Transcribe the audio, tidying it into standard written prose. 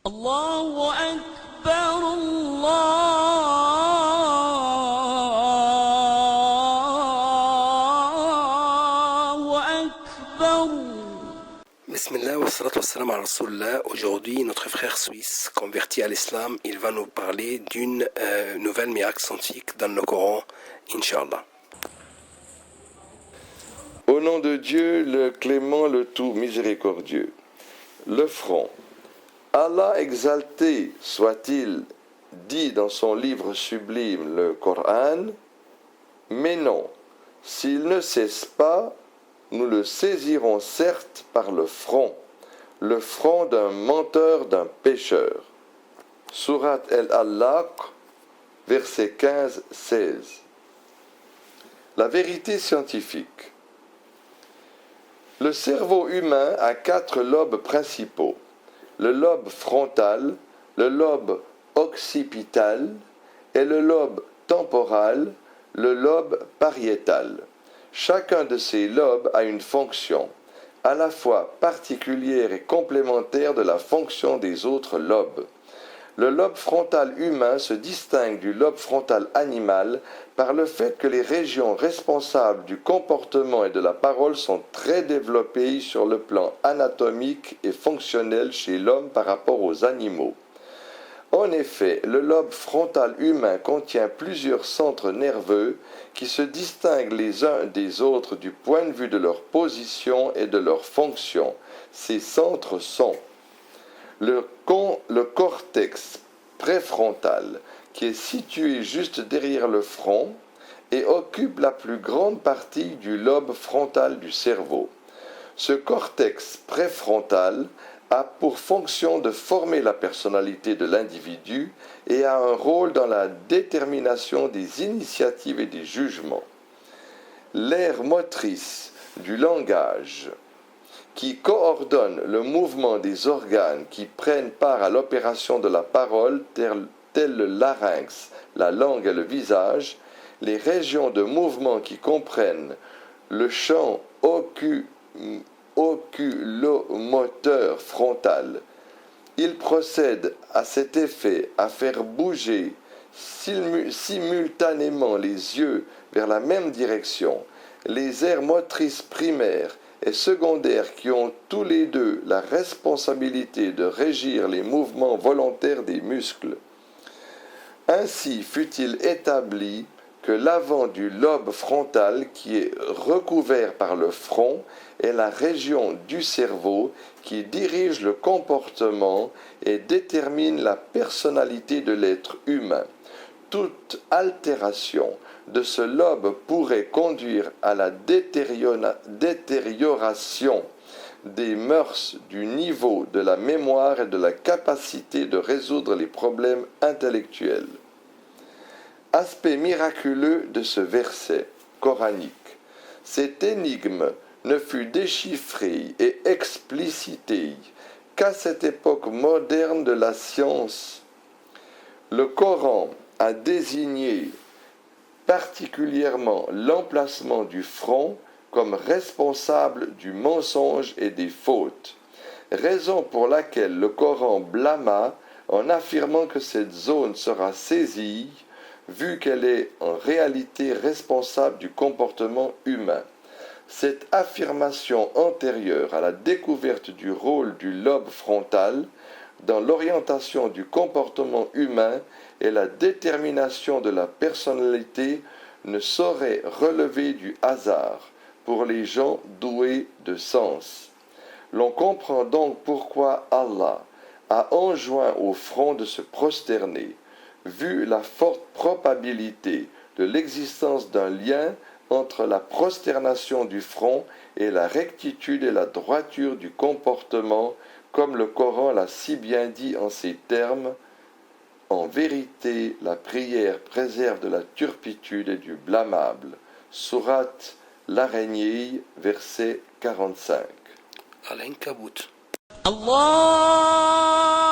الله أكبر الله أكبر. Bismillah wa salatu wa salam ala Rasulullah. Aujourd'hui, notre frère suisse converti à l'islam, il va nous parler d'une nouvelle miracle scientifique dans le Coran, Inch'Allah. Au nom de Dieu, le clément, le tout miséricordieux. Le front. Allah exalté soit-il, dit dans son livre sublime, le Coran, mais non, s'il ne cesse pas, nous le saisirons certes par le front d'un menteur, d'un pécheur. Sourate Al-Alaq, versets 15-16. La vérité scientifique. Le cerveau humain a 4 lobes principaux. Le lobe frontal, le lobe occipital et le lobe temporal, le lobe pariétal. Chacun de ces lobes a une fonction, à la fois particulière et complémentaire de la fonction des autres lobes. Le lobe frontal humain se distingue du lobe frontal animal par le fait que les régions responsables du comportement et de la parole sont très développées sur le plan anatomique et fonctionnel chez l'homme par rapport aux animaux. En effet, le lobe frontal humain contient plusieurs centres nerveux qui se distinguent les uns des autres du point de vue de leur position et de leur fonction. Ces centres sont le cortex préfrontal, qui est situé juste derrière le front et occupe la plus grande partie du lobe frontal du cerveau. Ce cortex préfrontal a pour fonction de former la personnalité de l'individu et a un rôle dans la détermination des initiatives et des jugements. L'aire motrice du langage, qui coordonne le mouvement des organes qui prennent part à l'opération de la parole, tels le larynx, la langue et le visage, les régions de mouvement qui comprennent le champ oculomoteur frontal. Il procède à cet effet à faire bouger simultanément les yeux vers la même direction, les aires motrices primaires et secondaires qui ont tous les deux la responsabilité de régir les mouvements volontaires des muscles. Ainsi fut-il établi que l'avant du lobe frontal, qui est recouvert par le front, est la région du cerveau qui dirige le comportement et détermine la personnalité de l'être humain. Toute altération de ce lobe pourrait conduire à la détérioration des mœurs, du niveau de la mémoire et de la capacité de résoudre les problèmes intellectuels. Aspect miraculeux de ce verset coranique. Cette énigme ne fut déchiffrée et explicitée qu'à cette époque moderne de la science. Le Coran a désigné particulièrement l'emplacement du front comme responsable du mensonge et des fautes, raison pour laquelle le Coran blâma en affirmant que cette zone sera saisie, vu qu'elle est en réalité responsable du comportement humain. Cette affirmation antérieure à la découverte du rôle du lobe frontal dans l'orientation du comportement humain et la détermination de la personnalité ne saurait relever du hasard pour les gens doués de sens. L'on comprend donc pourquoi Allah a enjoint au front de se prosterner, vu la forte probabilité de l'existence d'un lien entre la prosternation du front et la rectitude et la droiture du comportement, comme le Coran l'a si bien dit en ces termes. En vérité, la prière préserve de la turpitude et du blâmable. Sourate l'Araignée, verset 45. Al-Ankabut. الله